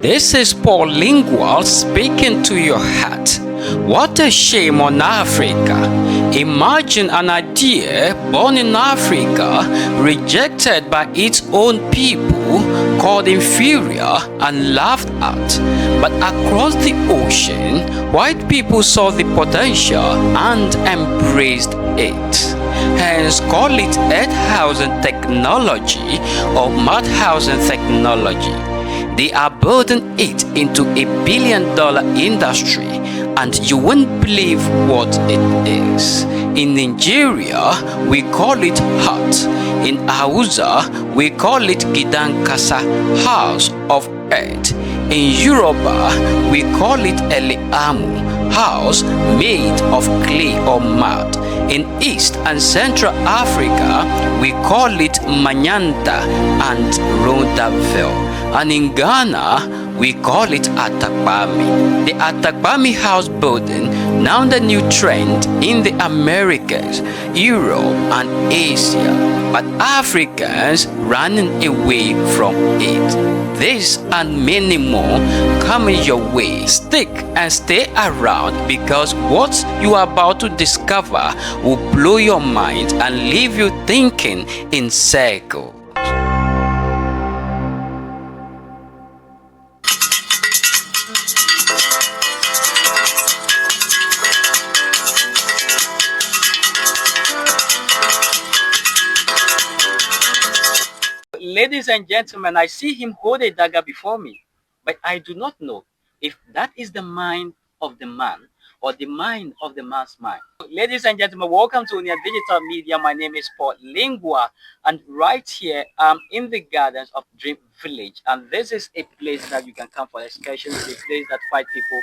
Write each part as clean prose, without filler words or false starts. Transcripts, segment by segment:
This is Paul Lingual speaking to your heart. What a shame on Africa. Imagine an idea born in Africa, rejected by its own people, called inferior and laughed at. But across the ocean, white people saw the potential and embraced it. Hence, call it Earthhousing technology or Mudhousing technology. They are building it into $1 billion industry, and you won't believe what it is. In Nigeria, we call it hut. In Hausa, we call it Gidan Kasa, house of earth. In Yoruba, we call it Eliamu, house made of clay or mud. In East and Central Africa, we call it Manyanta and Rondaville. And in Ghana, we call it Atakpami. The Atakpami house building, now the new trend in the Americas, Europe and Asia, but Africans running away from it. This and many more coming your way. Stick and stay around, because what you are about to discover will blow your mind and leave you thinking in circles. Ladies and gentlemen, I see him hold a dagger before me, but I do not know if that is the mind of the man or the mind of the man's mind. Ladies and gentlemen, welcome to Unia Digital Media. My name is Paul Lingua, and right here I'm in the gardens of Dream Village, and this is a place that you can come for excursions, a place that white people,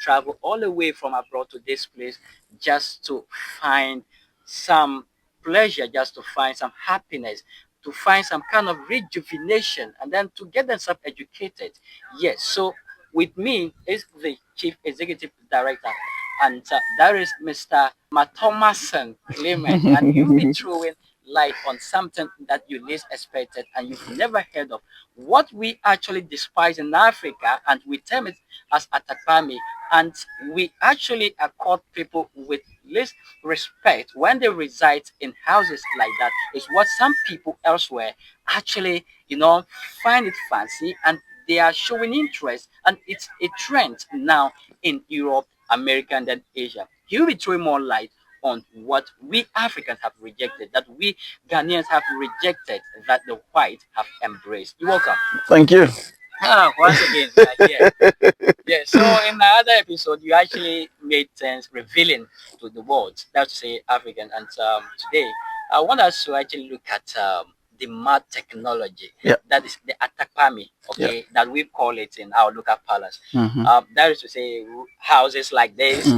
travel all the way from abroad to this place just to find some pleasure, just to find some happiness, to find some kind of rejuvenation, and then to get themselves educated. Yes, so with me is the Chief Executive Director, and that is Mr. Matomason Clement, and you'll be throwing light on something that you least expected and you've never heard of. What we actually despise in Africa, and we term it as Atakpami, and we actually accord people with least respect when they reside in houses like that, is what some people elsewhere actually, find it fancy, and they are showing interest, and it's a trend now in Europe, America, and then Asia. He'll be throwing more light on what we Africans have rejected, that we Ghanaians have rejected, that the white have embraced. You're welcome. Thank you. Once again, yeah. Yeah. So in the other episode, you actually made things revealing to the world. That's to say African. And today, I want us to actually look at the mud technology. Yeah. That is the Atakpami, okay, Yeah. that we call it in our local palace. Mm-hmm. That is to say houses like this,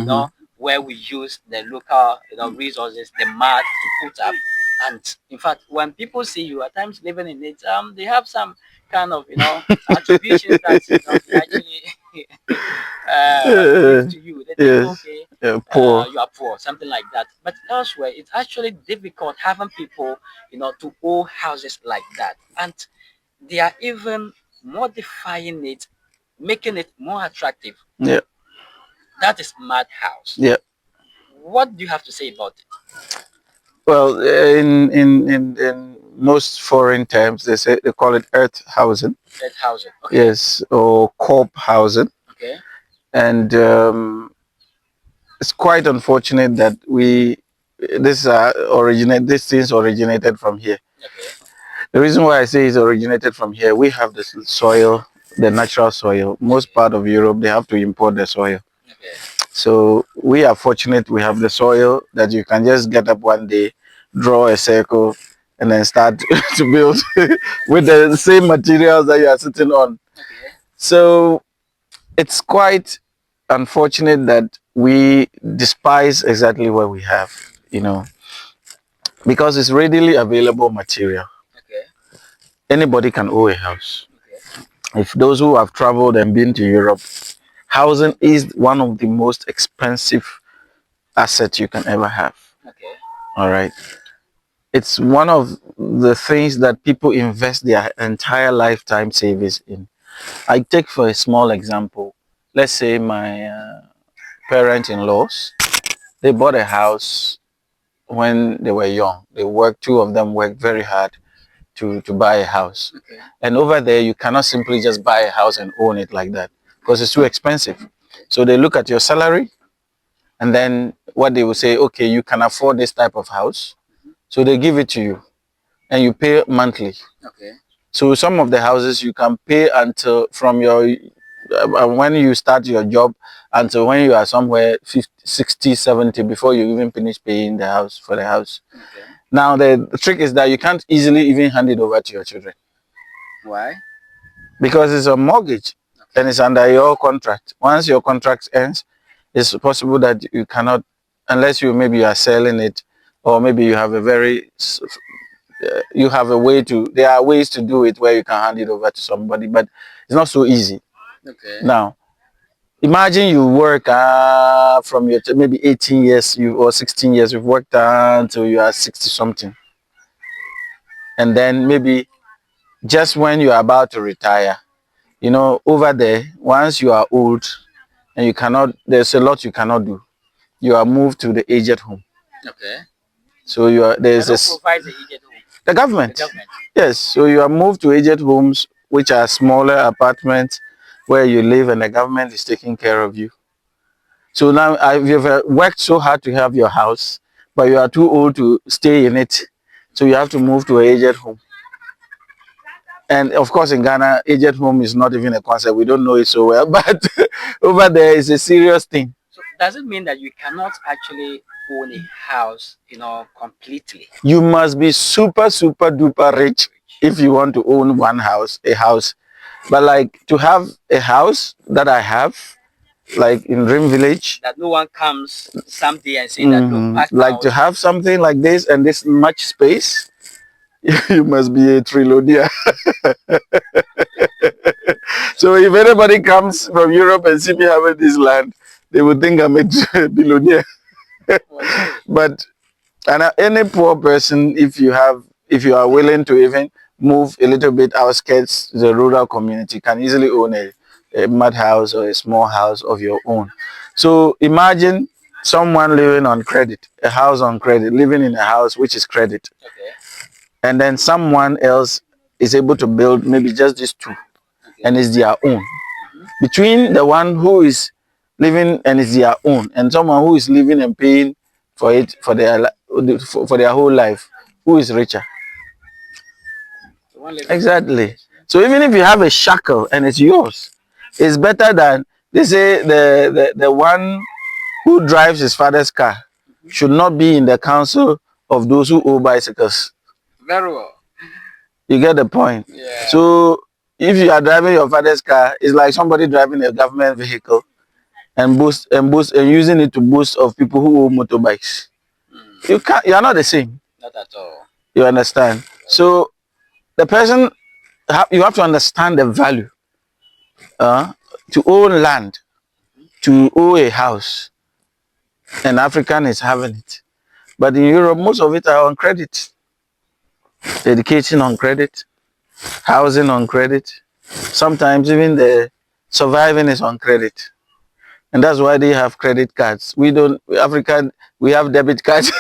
where we use the local, resources, the mud to put up. And in fact, when people see you at times living in it, they have some kind of, attributions that they actually give to you. They think, okay, poor. you are poor, something like that. But elsewhere, it's actually difficult having people, to own houses like that. And they are even modifying it, making it more attractive. Yeah. That is mad house. Yeah. What do you have to say about it? Well, in most foreign terms, they call it earth housing. Earth housing. Okay. Yes, or corp housing. Okay. And it's quite unfortunate that these things originated from here. Okay. The reason why I say it's originated from here, we have the soil, the natural soil. Most part of Europe, they have to import the soil. Okay. So we are fortunate we have the soil that you can just get up one day, draw a circle, and then start to build with the same materials that you are sitting on. Okay. So it's quite unfortunate that we despise exactly what we have, because it's readily available material. Okay. Anybody can own a house. Okay. If those who have traveled and been to Europe, housing is one of the most expensive assets you can ever have. Okay. All right. It's one of the things that people invest their entire lifetime savings in. I take for a small example. Let's say my parents-in-laws, they bought a house when they were young. They worked, two of them worked very hard to buy a house. Okay. And over there, you cannot simply just buy a house and own it like that because it's too expensive. So they look at your salary and then what they will say, okay, you can afford this type of house. So they give it to you and you pay monthly. Okay. So some of the houses you can pay until from your when you start your job until when you are somewhere 50, 60, 70 before you even finish paying the house for the house. Okay. Now the trick is that you can't easily even hand it over to your children. Why? Because it's a mortgage. Okay. And it's under your contract. Once your contract ends, it's possible that you cannot, unless you maybe you are selling it, or maybe you have a very you have a way to, there are ways to do it where you can hand it over to somebody, but it's not so easy. Okay. Now, imagine you work from your maybe 18 years or 16 years, you've worked until you are 60 something. And then maybe just when you are about to retire, you know, over there, once you are old and you cannot, there's a lot you cannot do. You are moved to the aged home. Okay. So you are, there's this. Who provides the aged home? The government. The government. Yes. So you are moved to aged homes, which are smaller apartments where you live and the government is taking care of you. So now you've worked so hard to have your house, but you are too old to stay in it. So you have to move to an aged home. And of course, in Ghana, aged home is not even a concept. We don't know it so well, but over there is a serious thing. So does it mean that you cannot actually own a house, you know, completely? You must be super, super duper rich if you want to own one house, a house. But like to have a house that I have, like in Dream Village, that no one comes someday and say that look, like to have something like this and this much space, you must be a trillionaire. So if anybody comes from Europe and see me having this land, they would think I'm a billionaire. But any poor person, if you are willing to even move a little bit outskirts, the rural community can easily own a mud house or a small house of your own. So imagine someone living on credit, a house on credit, living in a house which is credit. Okay. And then someone else is able to build maybe just these two, okay, and it's their own. Between the one who is living and it's their own and someone who is living and paying for it for their whole life, who is richer? Exactly. So even if you have a shackle and it's yours, it's better than, they say, the one who drives his father's car should not be in the council of those who own bicycles. Very well. You get the point? Yeah. So if you are driving your father's car, it's like somebody driving a government vehicle and using it to boast of people who own motorbikes. You are not the same. Not at all. You understand? So the person, you have to understand the value to own land, to own a house. An African is having it. But in Europe, most of it are on credit. Education on credit, housing on credit. Sometimes even the surviving is on credit. And that's why they have credit cards. We don't, African, we have debit cards.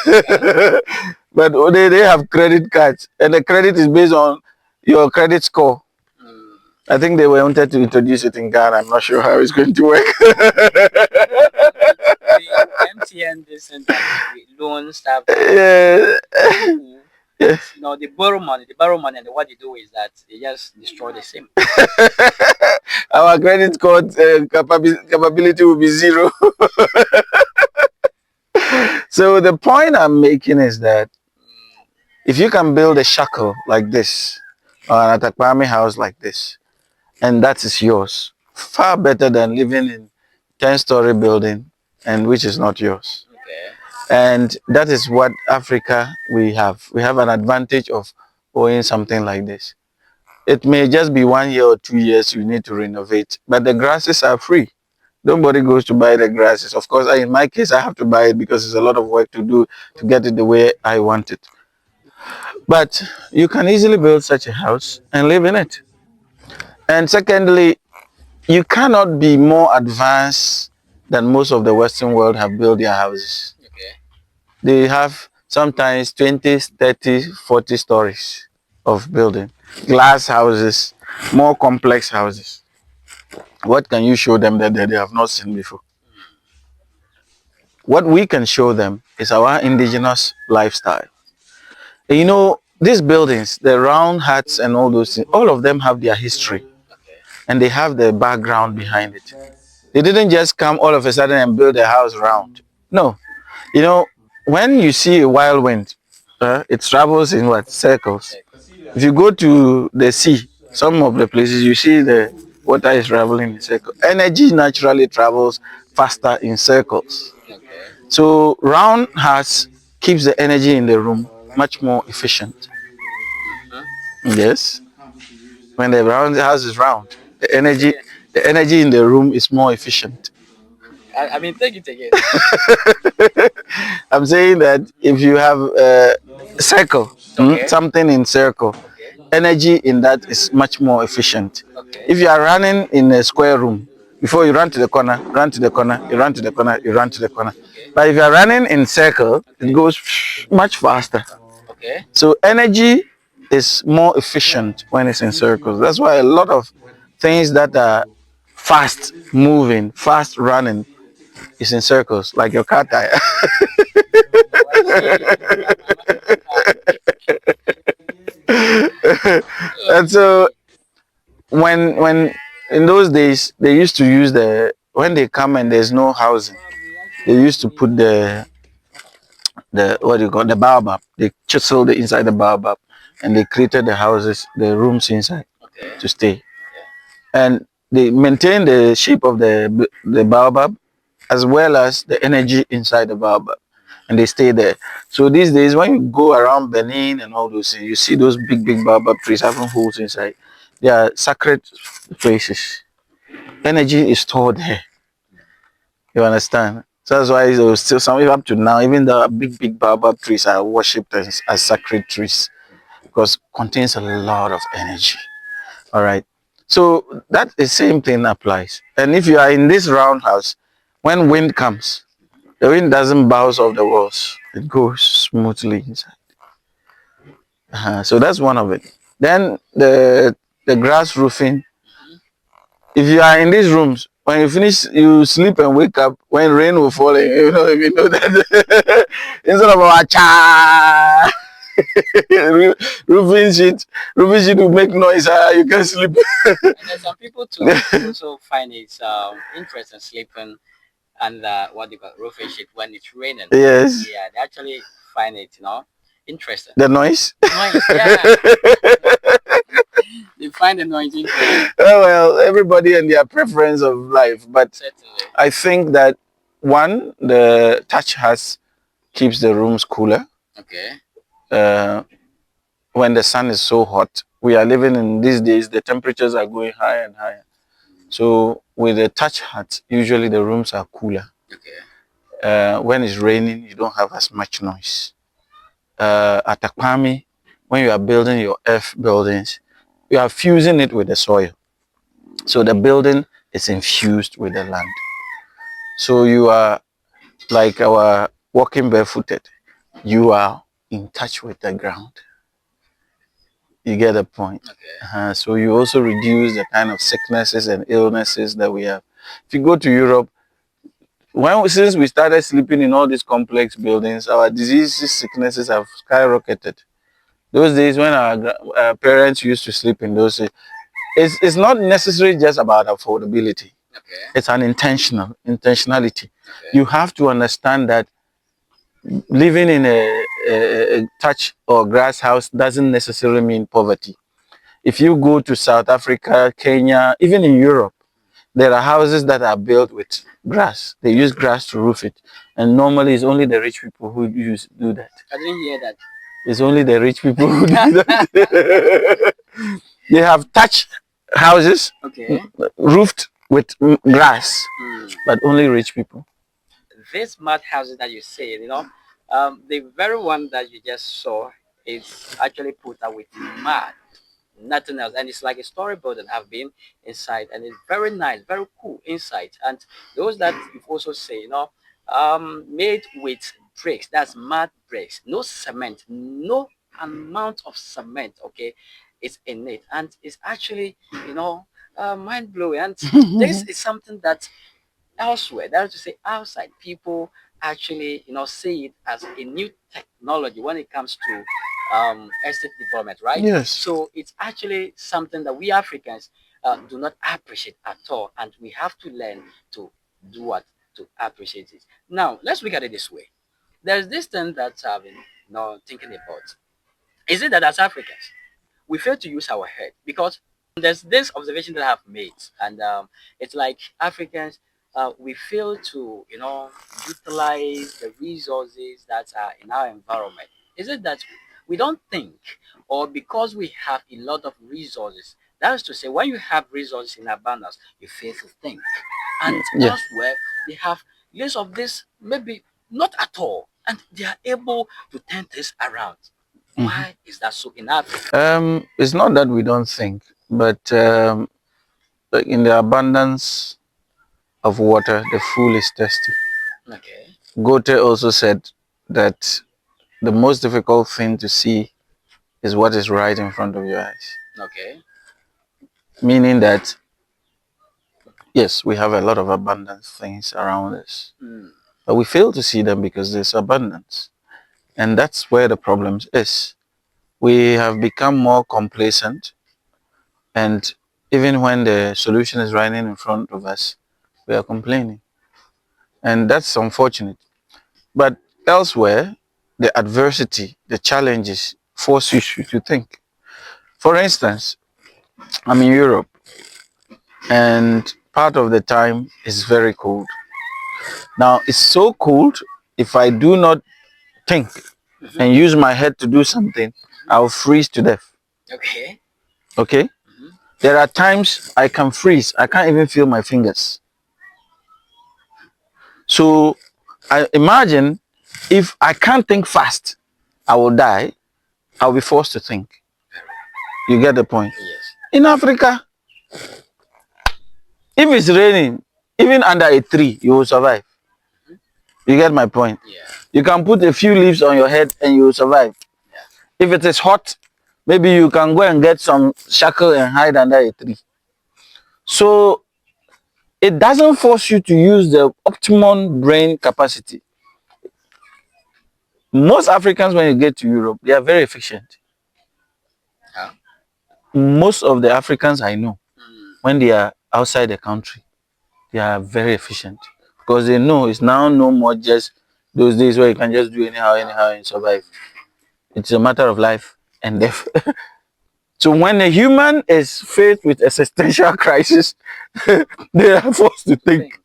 But they have credit cards. And the credit is based on your credit score. I think they wanted to introduce it in Ghana. I'm not sure how it's going to work. MTN, this and that, loan stuff. Yeah. No, they borrow money, and what they do is that they just destroy the same. Our credit card capability will be zero. So the point I'm making is that if you can build a shackle like this, or an Atakpami house like this, and that is yours, far better than living in 10-story building and which is not yours. Okay. And that is what Africa we have. We have an advantage of owning something like this. It may just be 1 year or 2 years you need to renovate, but the grasses are free. Nobody goes to buy the grasses. Of course, in my case, I have to buy it because it's a lot of work to do to get it the way I want it. But you can easily build such a house and live in it. And secondly, you cannot be more advanced than most of the Western world have built their houses. Okay. They have sometimes 20, 30, 40 stories of building. Glass houses, more complex houses. What can you show them that they have not seen before? What we can show them is our indigenous lifestyle. And you know, these buildings, the round huts and all those things, all of them have their history Okay. and they have the background behind it. They didn't just come all of a sudden and build a house round. No. You know, when you see a wild wind, it travels in what? Circles. If you go to the sea, some of the places you see the water is traveling in circles. Energy naturally travels faster in circles. Okay. So round house keeps the energy in the room much more efficient. Yes. When the round house is round, the energy in the room is more efficient. I mean, take it again. I'm saying that if you have a circle, Okay. something in circle, Okay. energy in that is much more efficient. Okay. If you are running in a square room, before you run to the corner, run to the corner, you run to the corner, you run to the corner. Okay. But if you are running in circle, it goes much faster. Okay. So energy is more efficient when it's in circles. That's why a lot of things that are fast moving, fast running is in circles, like your car tire. And so when in those days they used to use when they come and there's no housing, they used to put the what do you call the baobab. They chiseled the inside the baobab and they created the houses, the rooms inside Okay. to stay. And they maintain the shape of the baobab as well as the energy inside the baobab, and they stay there. So these days, when you go around Benin and all those things, you see those big baobab trees having holes inside. They are sacred places. Energy is stored there. You understand? So that's why there was still some, even up to now, even the big baobab trees are worshipped as sacred trees because contains a lot of energy. All right. So that the same thing applies. And if you are in this roundhouse, when wind comes, the wind doesn't bounce off the walls. It goes smoothly inside. So that's one of it. Then the grass roofing. If you are in these rooms, when you finish, you sleep and wake up when rain will fall. You know, if you know that instead of a cha roofing sheet, roofing sheet will make noise. You can sleep. And then some people too also find it interesting sleeping under what they call roofing sheet when it's raining. Yes. Yeah, they actually find it, interesting. The noise. Noise, yeah. They find the noise interesting. Oh, well, everybody and their preference of life, but Certainly. I think that one, the touch house keeps the rooms cooler. Okay. Uh, when the sun is so hot, we are living in these days, the temperatures are going higher and higher. So with the touch hut, usually the rooms are cooler. Okay. When it's raining, you don't have as much noise. At Akwami, when you are building your earth buildings, you are fusing it with the soil. So the building is infused with the land. So you are like our walking barefooted. You are in touch with the ground. You get the point. Okay. So you also reduce the kind of sicknesses and illnesses that we have. If you go to Europe, since we started sleeping in all these complex buildings, our diseases, sicknesses have skyrocketed. Those days when our parents used to sleep in those, it's not necessarily just about affordability. Okay. It's an intentionality. Okay. You have to understand that living in a thatch or grass house doesn't necessarily mean poverty. If you go to South Africa, Kenya, even in Europe, there are houses that are built with grass. They use grass to roof it. And normally it's only the rich people who do that. I didn't hear that. It's only the rich people who do that. They have thatched houses, Okay. roofed with grass, but only rich people. These mud houses that you say, the very one that you just saw is actually put up with mud. nothing else. And it's like a storyboard that have been inside, and it's very nice, very cool inside. And those that you've also say, made with bricks, that's mud bricks, no cement, no amount of cement, okay, it's in it, and it's actually, mind blowing. And this is something that elsewhere, that is to say outside, people actually see it as a new technology when it comes to estate development, right? Yes. So it's actually something that we Africans do not appreciate at all, and we have to learn to do what, to appreciate it. Now let's look at it this way. There's this thing that I've been thinking about. Is it that as Africans we fail to use our head? Because there's this observation that I've made, and it's like Africans, we fail to, utilize the resources that are in our environment. Is it that we don't think, or because we have a lot of resources? That is to say, when you have resources in abundance, you fail to think, and Yeah. elsewhere they have less of this, maybe not at all, and they are able to turn this around. Why is that so in Africa? It's not that we don't think, but like in the abundance of water, the fool is thirsty. Okay. Goethe also said that the most difficult thing to see is what is right in front of your eyes. Okay. Meaning that, yes, we have a lot of abundant things around us, but we fail to see them because there's abundance. And that's where the problem is. We have become more complacent, and even when the solution is right in front of us, we are complaining. And that's unfortunate. But elsewhere, the adversity, the challenges force you to think. For instance, I'm in Europe, and part of the time is very cold. Now, it's so cold, if I do not think and use my head to do something, I'll freeze to death. Okay. Okay? There are times I can freeze, I can't even feel my fingers. So, I imagine if I can't think fast, I will die. I'll be forced to think. You get the point? Yes. In Africa, if it's raining, even under a tree, you will survive. You get my point? Yeah. You can put a few leaves on your head and you will survive. Yeah. If it is hot, maybe you can go and get some shackle and hide under a tree. So it doesn't force you to use the optimum brain capacity. Most Africans, when you get to Europe, they are very efficient. Huh? Most of the Africans I know, when they are outside the country, they are very efficient because they know it's now no more just those days where you can just do anyhow and survive. It's a matter of life and death. So when a human is faced with existential crisis, they are forced to think.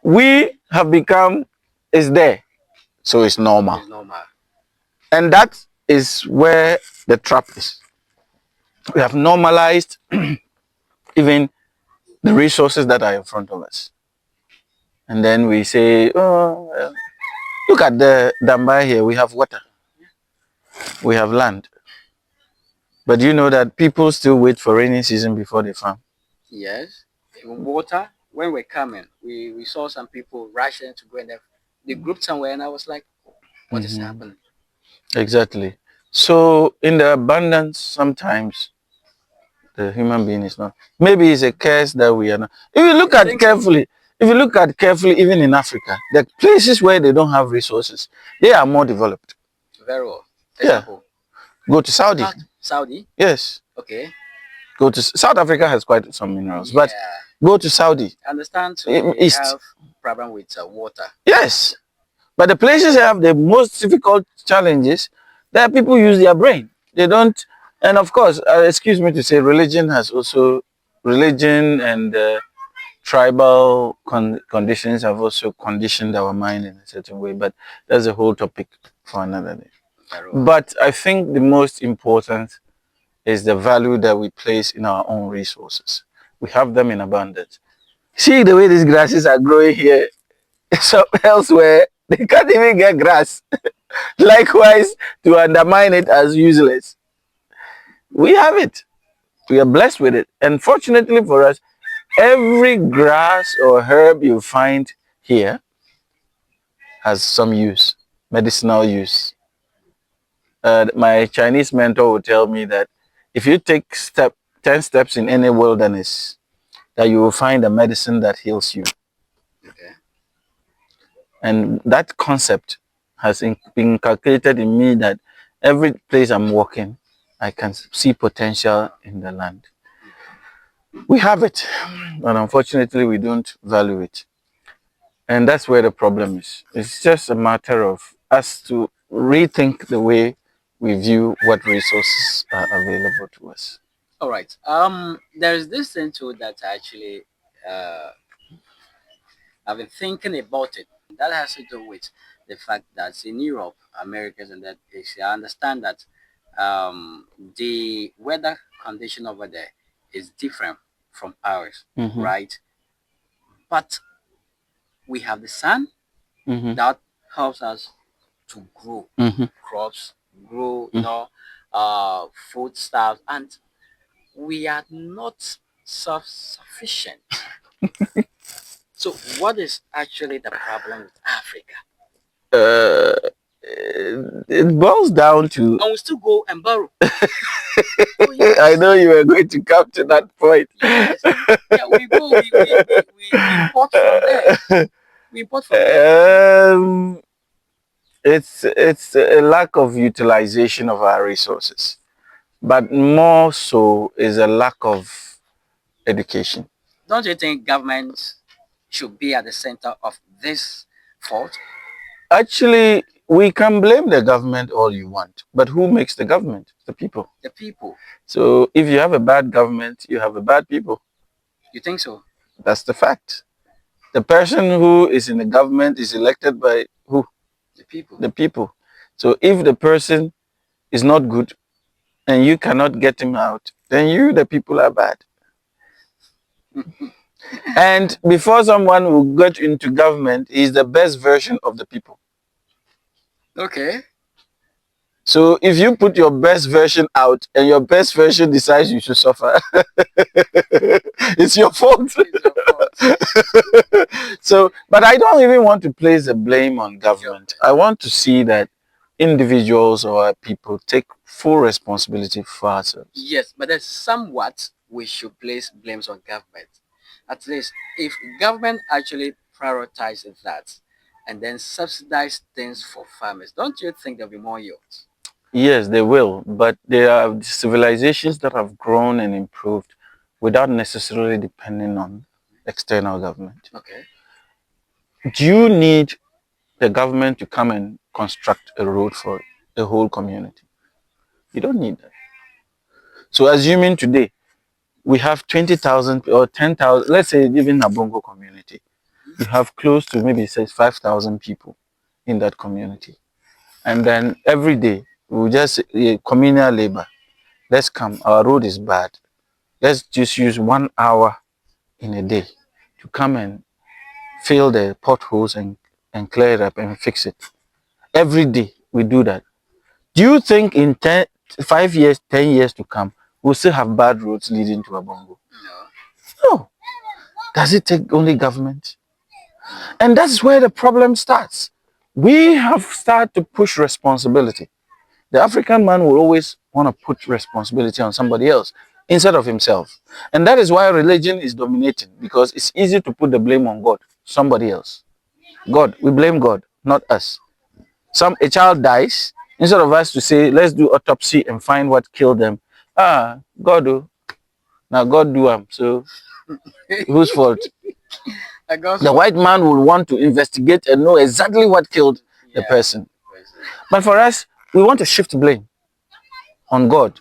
We have become, it's there, so it's normal. It's normal. And that is where the trap is. We have normalized even the resources that are in front of us. And then we say, oh, look at the Dambai here, we have water, we have land. But you know that people still wait for rainy season before they farm. Yes. Water. When we're coming, we saw some people rushing to go, and they grouped somewhere, and I was like, what is happening? Exactly. So in the abundance, sometimes the human being is not. Maybe it's a curse that we are not. If you look at carefully, if you look at carefully, even in Africa, the places where they don't have resources, they are more developed. Very well. Example. Yeah. Go to Saudi. Saudi? Yes. Okay. Go to South Africa has quite some minerals, but go to Saudi. I understand. So they have problem with water. Yes. But the places that have the most difficult challenges, there people use their brain. They don't, and of course, excuse me to say, religion and tribal conditions have also conditioned our mind in a certain way, but that's a whole topic for another day. But I think the most important is the value that we place in our own resources. We have them in abundance. See the way these grasses are growing here. So elsewhere, they can't even get grass. Likewise, to undermine it as useless. We have it. We are blessed with it. And fortunately for us, every grass or herb you find here has some use, medicinal use. My Chinese mentor would tell me that if you take 10 steps in any wilderness, that you will find a medicine that heals you. Okay. And that concept has been calculated in me that every place I'm walking, I can see potential in the land. We have it, but unfortunately, we don't value it. And that's where the problem is. It's just a matter of us to rethink the way we view what resources are available to us. All right. There's this thing too that actually uh, I've been thinking about it. That has to do with the fact that in Europe, Americas, and that is, I understand that the weather condition over there is different from ours, right? But we have the sun that helps us to grow crops, grow, food stuff, and we are not self-sufficient. So, what is actually the problem with Africa? Uh, it boils down to. And we still go and borrow. I know you were going to come to that point. Yes. Yeah, we go, we import from there. We import from there. It's a lack of utilization of our resources, but more so is a lack of education. Don't you think government should be at the center of this fault? Actually, we can blame the government all you want, but who makes the government? The people. The people. So if you have a bad government, you have a bad people. You think so? That's the fact. The person who is in the government is elected by who? The people. The people. So if the person is not good and you cannot get him out, then you, the people, are bad. And before someone will get into government, he's the best version of the people. Okay. So if you put your best version out and your best version decides you should suffer, it's your fault. It's your fault. So, but I don't even want to place the blame on government. I want to see that individuals or people take full responsibility for ourselves. Yes, but there's somewhat we should place blames on government. At least if government actually prioritizes that and then subsidize things for farmers, don't you think there'll be more yields? Yes, they will, but there are civilizations that have grown and improved without necessarily depending on external government. Okay. Do you need the government to come and construct a road for a whole community? You don't need that. So assuming today we have 20,000 or 10,000, let's say even Nabongo community, you have close to maybe say 5,000 people in that community. And then every day we just communal labor. Let's come, our road is bad. Let's just use 1 hour in a day to come and fill the potholes and clear it up and fix it. Every day we do that. Do you think in 5 years, 10 years to come, we'll still have bad roads leading to Abongo? No. No. Does it take only government? And that's where the problem starts. We have started to push responsibility. The African man will always want to put responsibility on somebody else instead of himself. And that is why religion is dominating, because it's easy to put the blame on God, somebody else. God, we blame God, not us. A child dies, instead of us to say, let's do autopsy and find what killed them. God, oh, now God do them. So whose fault? The white man will want to investigate and know exactly what killed the person. But for us, we want to shift blame on God.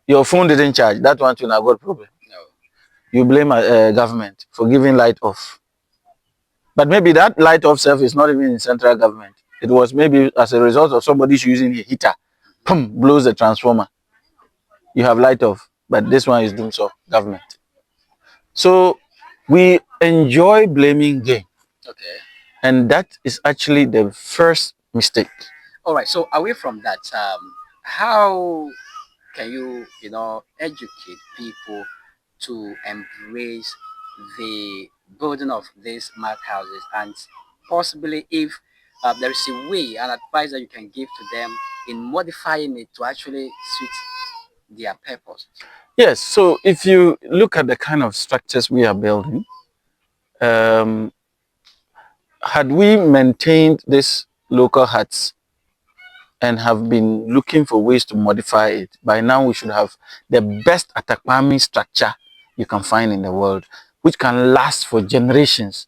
Your phone didn't charge. That one to now God problem. No. You blame government for giving light off. But maybe that light off self is not even in central government. It was maybe as a result of somebody using a heater. Boom, blows the transformer. You have light off. But this one is doing so, government. So we enjoy blaming game. Okay. And that is actually the first mistake. All right. So away from that, how can you, educate people to embrace the building of these mud houses, and possibly if there is a way, an advice that you can give to them in modifying it to actually suit their purpose? Yes, so if you look at the kind of structures we are building, um, had we maintained these local huts and have been looking for ways to modify it, by now we should have the best Atakpami structure you can find in the world, which can last for generations.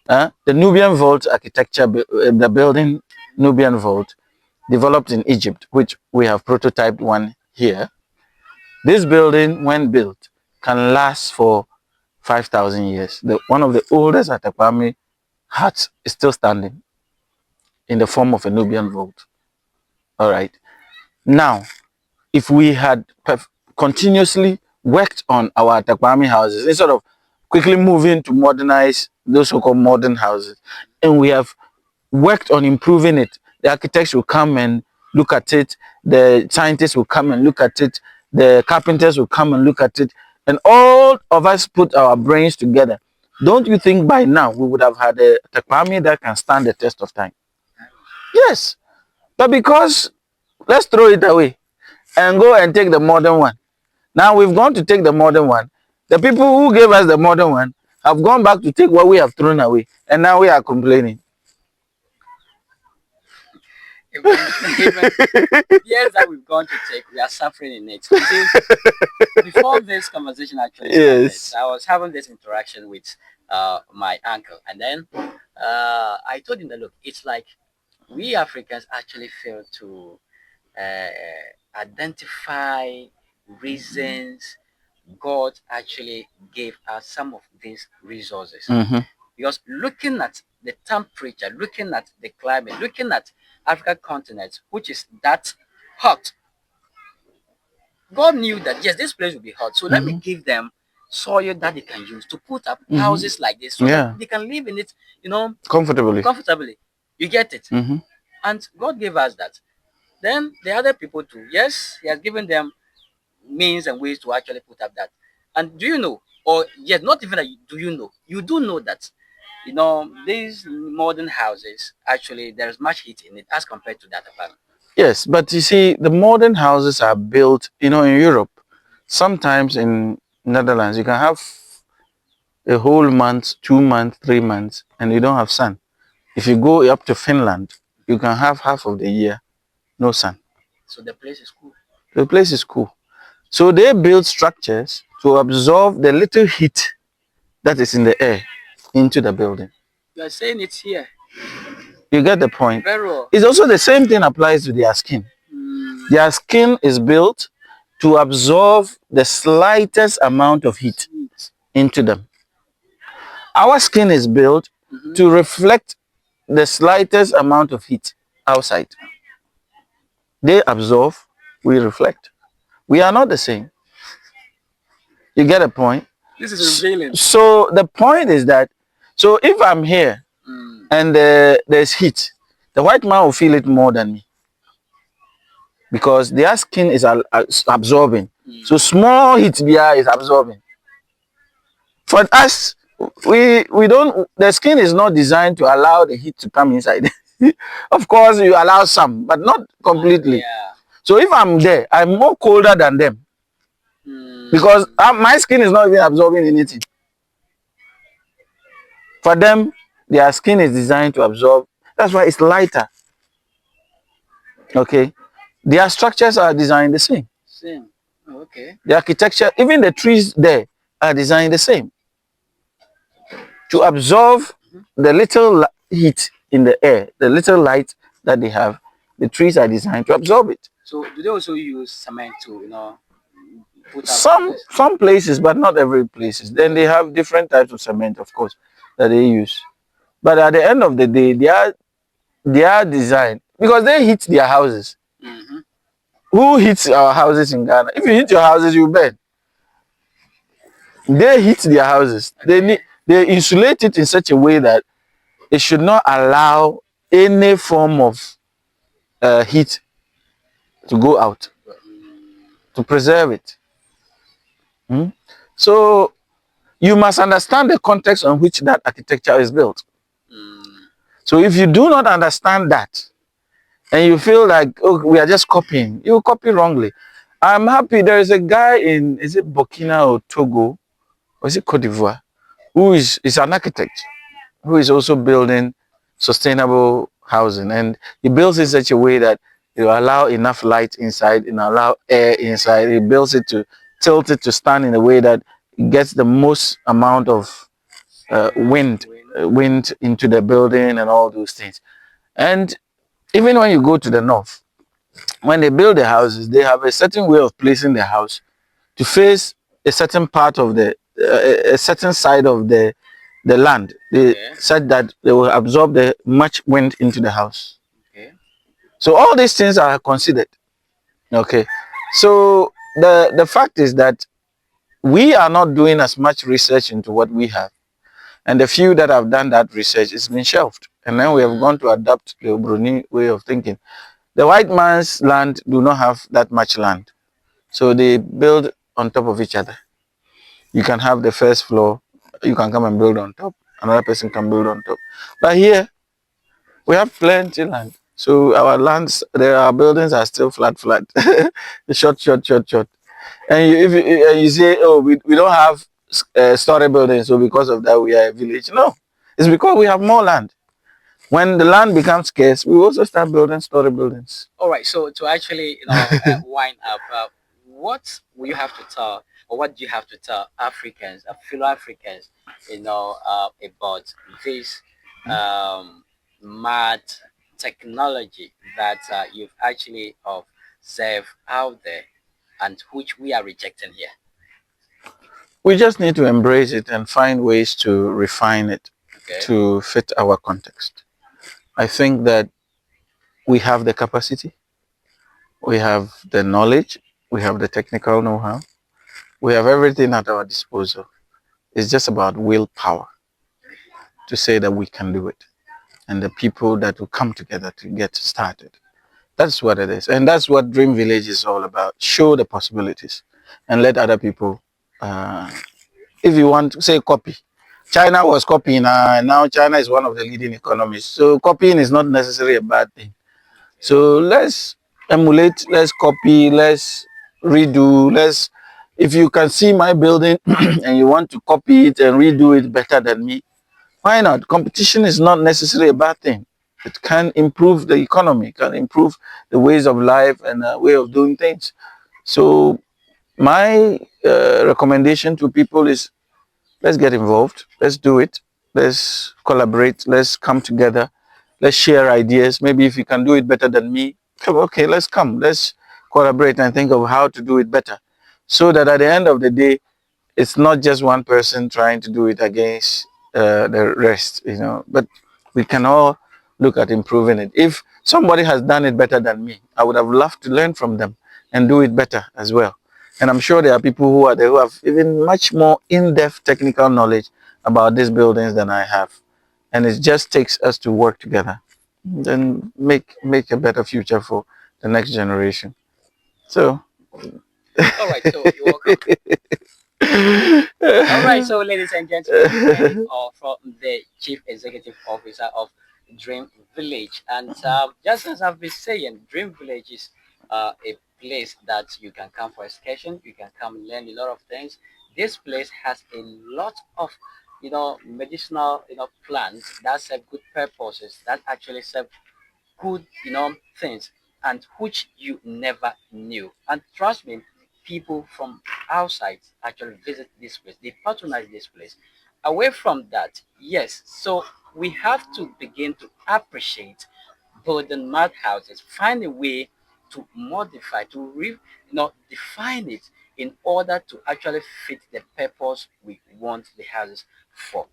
The Nubian Vault architecture, the building Nubian Vault, developed in Egypt, which we have prototyped one here. This building, when built, can last for 5,000 years. One of the oldest Atakpami huts is still standing in the form of a Nubian Vault. All right. Now, if we had continuously worked on our Atakpami houses instead of quickly moving to modernize those so-called modern houses, and we have worked on improving it, the architects will come and look at it, the scientists will come and look at it, the carpenters will come and look at it, and all of us put our brains together. Don't you think by now we would have had a Atakpami that can stand the test of time? Yes, but because let's throw it away and go and take the modern one. Now we've gone to take the modern one. The people who gave us the modern one have gone back to take what we have thrown away, and now we are complaining. Years that we've gone to take, we are suffering in it. Before this conversation actually started, Yes. I was having this interaction with my uncle, and then I told him that, look, it's like we Africans actually fail to identify reasons God actually gave us some of these resources. Because looking at the temperature, looking at the climate, looking at African continent, which is that hot, God knew that yes, this place will be hot. So let me give them soil that they can use to put up houses like this, so that they can live in it, comfortably. You get it? And God gave us that. Then the other people too. Yes, He has given them means and ways to actually put up that. And do you know, or yet not even that, do you know? You do know that these modern houses actually there's much heat in it as compared to that apartment. Yes, but you see, the modern houses are built, in Europe. Sometimes in Netherlands, you can have a whole month, 2 months, 3 months, and you don't have sun. If you go up to Finland, you can have half of the year, no sun. So the place is cool. The place is cool. So they build structures to absorb the little heat that is in the air into the building. You are saying it's here. You get the point? Very well. It's also the same thing applies to their skin. Their skin is built to absorb the slightest amount of heat into them. Our skin is built to reflect the slightest amount of heat outside. They absorb, we reflect. We are not the same. You get a point? This is revealing. So the point is that, so if I'm here and there's heat, the white man will feel it more than me, because their skin is absorbing. So small heat there is absorbing. For us, we don't, the skin is not designed to allow the heat to come inside. Of course, you allow some, but not completely. Yeah. So if I'm there, I'm more colder than them, because my skin is not even absorbing anything. For them, their skin is designed to absorb. That's why it's lighter. Okay, their structures are designed the same. Same. Oh, okay. The architecture, even the trees there are designed the same to absorb the little heat in the air, the little light that they have. The trees are designed to absorb it. So do they also use cement to put up some places, but not every places. Then they have different types of cement, of course, that they use. But at the end of the day, they are designed because they heat their houses. Who heats our houses in Ghana? If you heat your houses, you burn. They heat their houses. They insulate it in such a way that it should not allow any form of heat to go out. to preserve it. Hmm? So you must understand the context on which that architecture is built. Mm. So if you do not understand that, and you feel like, oh, we are just copying, you copy wrongly. I'm happy there is a guy in, is it Burkina or Togo, or is it Cote d'Ivoire, who is an architect, who is also building sustainable housing. And he builds it in such a way that it will allow enough light inside and allow air inside. He builds it to tilt it to stand in a way that it gets the most amount of wind into the building and all those things. And even when you go to the north, when they build the houses, they have a certain way of placing the house to face a certain part of the a certain side of the land. They said that they will absorb the much wind into the house. Okay. So all these things are considered. Okay. So the fact is that we are not doing as much research into what we have. And the few that have done that research has been shelved. And then we have gone to adopt the Bruni way of thinking. The white man's land do not have that much land. So they build on top of each other. You can have the first floor, you can come and build on top. Another person can build on top. But here, we have plenty land. So our lands, our buildings are still flat. Short. And if you say, oh, we don't have story buildings, so because of that we are a village. No, it's because we have more land. When the land becomes scarce, we also start building story buildings. All right. So to actually, wind up, what will you have to tell, or what do you have to tell Africans, fellow Africans, about this mad technology that you've actually observed out there, and which we are rejecting here? We just need to embrace it and find ways to refine it Okay. to fit our context. I think that we have the capacity, we have the knowledge, we have the technical know-how, we have everything at our disposal. It's just about willpower to say that we can do it, and the people that will come together to get started. That's what it is. And that's what Dream Village is all about. Show the possibilities and let other people, if you want to say copy. China was copying, and now China is one of the leading economies. So copying is not necessarily a bad thing. So let's emulate, let's copy, let's redo, if you can see my building and you want to copy it and redo it better than me, why not? Competition is not necessarily a bad thing. It can improve the economy, can improve the ways of life and way of doing things. So my recommendation to people is, let's get involved, let's do it, let's collaborate, let's come together, let's share ideas. Maybe if you can do it better than me, okay, let's collaborate and think of how to do it better, so that at the end of the day, it's not just one person trying to do it against the rest, but we can all look at improving it. If somebody has done it better than me, I would have loved to learn from them and do it better as well. And I'm sure there are people who are there who have even much more in-depth technical knowledge about these buildings than I have. And it just takes us to work together, then make a better future for the next generation. So All right. So you're welcome. All right, so ladies and gentlemen, from the Chief Executive Officer of Dream Village, and just as I've been saying, Dream Village is a place that you can come for excursion, you can come learn a lot of things. This place has a lot of, medicinal, plants that serve good purposes, that actually serve good, things, and which you never knew. And trust me, people from outside actually visit this place, they patronize this place. Away from that, yes, so we have to begin to appreciate building mud houses, find a way to modify, to define it in order to actually fit the purpose we want the houses for.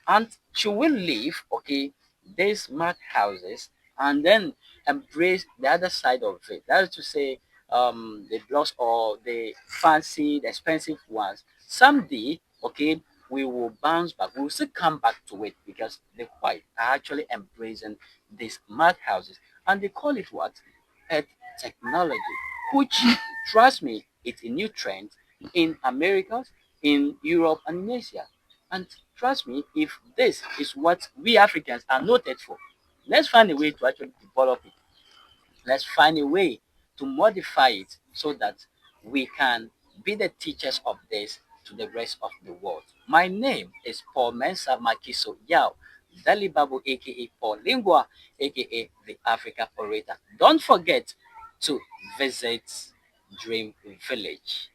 And should we leave, okay, these smart houses and then embrace the other side of it? That is to say, the blocks or the fancy, the expensive ones. Someday, okay, we will bounce back. We will still come back to it because the white are actually embracing these smart houses, and they call it what? Earth technology, which, trust me, It's a new trend in America, in Europe, and in Asia. And trust me, if this is what we Africans are noted for, let's find a way to actually develop it. Let's find a way to modify it so that we can be the teachers of this to the rest of the world. My name is Paul Mensa Makiso Yao, Dali Babu, aka Paul Lingua, aka the Africa Orator. Don't forget to visit Dream Village.